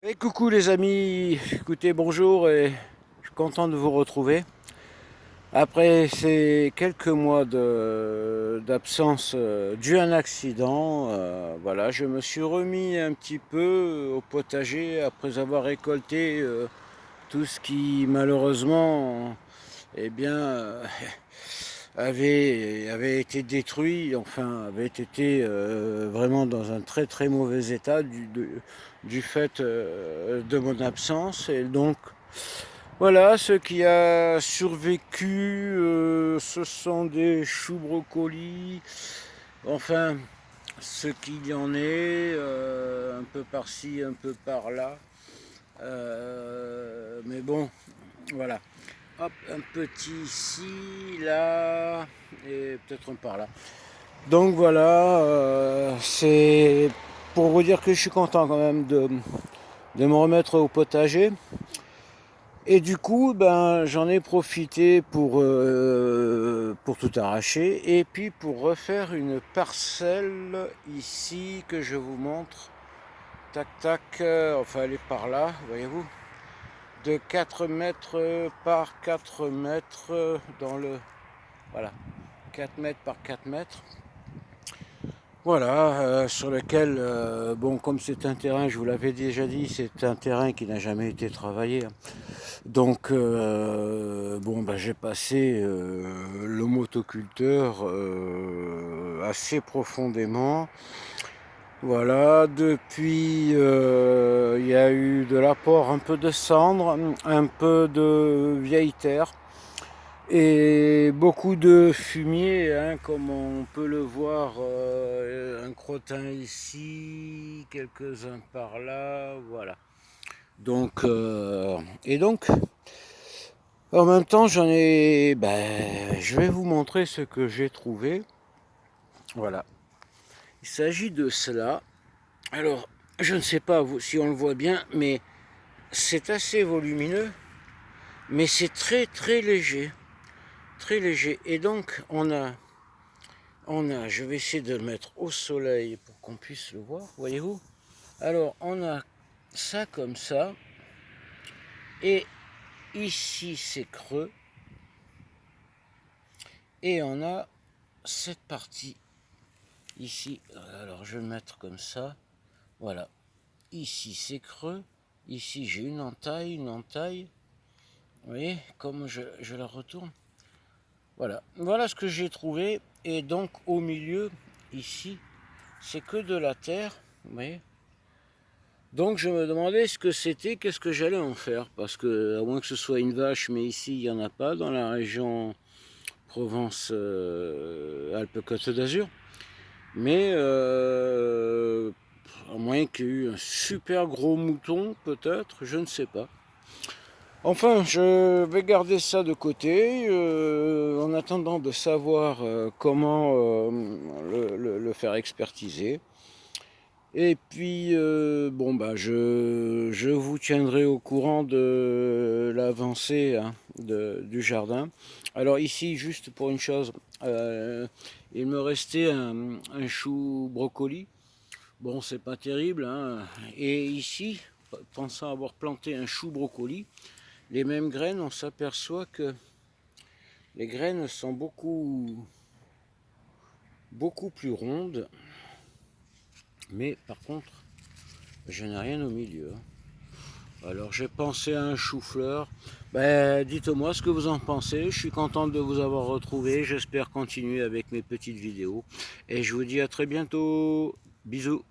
Et coucou les amis, écoutez bonjour et je suis content de vous retrouver. Après ces quelques mois d'absence dû à un accident, voilà, je me suis remis un petit peu au potager après avoir récolté tout ce qui malheureusement eh bien, avait été détruit, enfin avait été vraiment dans un très très mauvais état du fait de mon absence. Et donc voilà, ce qui a survécu, ce sont des choux brocolis, enfin ce qu'il y en est, un peu par-ci, un peu par-là. Mais bon, voilà. Hop, un petit ici, là, et peut-être un par là. Donc voilà, c'est pour vous dire que je suis content quand même de me remettre au potager. Et du coup, ben, j'en ai profité pour tout arracher et puis pour refaire une parcelle ici que je vous montre. Tac, tac, enfin elle est par là, voyez-vous, de 4 mètres par 4 mètres dans le... Voilà, 4 mètres par 4 mètres. Voilà, sur lequel, bon, comme c'est un terrain, je vous l'avais déjà dit, c'est un terrain qui n'a jamais été travaillé, hein. Donc, bon, bah, j'ai passé le motoculteur assez profondément. Voilà, depuis, il y a eu de l'apport, un peu de cendre, un peu de vieille terre et beaucoup de fumier, hein, comme on peut le voir, un crottin ici, quelques-uns par là, voilà. Donc, et donc, en même temps, je vais vous montrer ce que j'ai trouvé. Voilà. Il s'agit de cela. Alors, je ne sais pas si on le voit bien, mais c'est assez volumineux, mais c'est très très léger. Très léger. Et donc, je vais essayer de le mettre au soleil pour qu'on puisse le voir, voyez-vous. Alors, on a ça comme ça. Et ici, c'est creux. Et on a cette partie ici. Alors, je vais le mettre comme ça. Voilà. Ici, c'est creux. Ici, j'ai une entaille, une entaille. Vous voyez, comme je la retourne. Voilà. Voilà ce que j'ai trouvé. Et donc, au milieu, ici, c'est que de la terre. Vous voyez. Donc, je me demandais ce que c'était, qu'est-ce que j'allais en faire. Parce que, à moins que ce soit une vache, mais ici, il n'y en a pas dans la région Provence-Alpes-Côte d'Azur. Mais à moins qu'il y ait eu un super gros mouton, peut-être, je ne sais pas. Enfin, je vais garder ça de côté en attendant de savoir comment le faire expertiser. Et puis, bon, bah, je vous tiendrai au courant de l'avancée, hein, du jardin. Alors ici, juste pour une chose, il me restait un chou brocoli. Bon, c'est pas terrible, hein. Et ici, pensant avoir planté un chou brocoli, les mêmes graines, on s'aperçoit que les graines sont beaucoup plus rondes. Mais par contre, je n'ai rien au milieu, hein. Alors j'ai pensé à un chou-fleur. Ben, dites-moi ce que vous en pensez. Je suis content de vous avoir retrouvé. J'espère continuer avec mes petites vidéos. Et je vous dis à très bientôt. Bisous.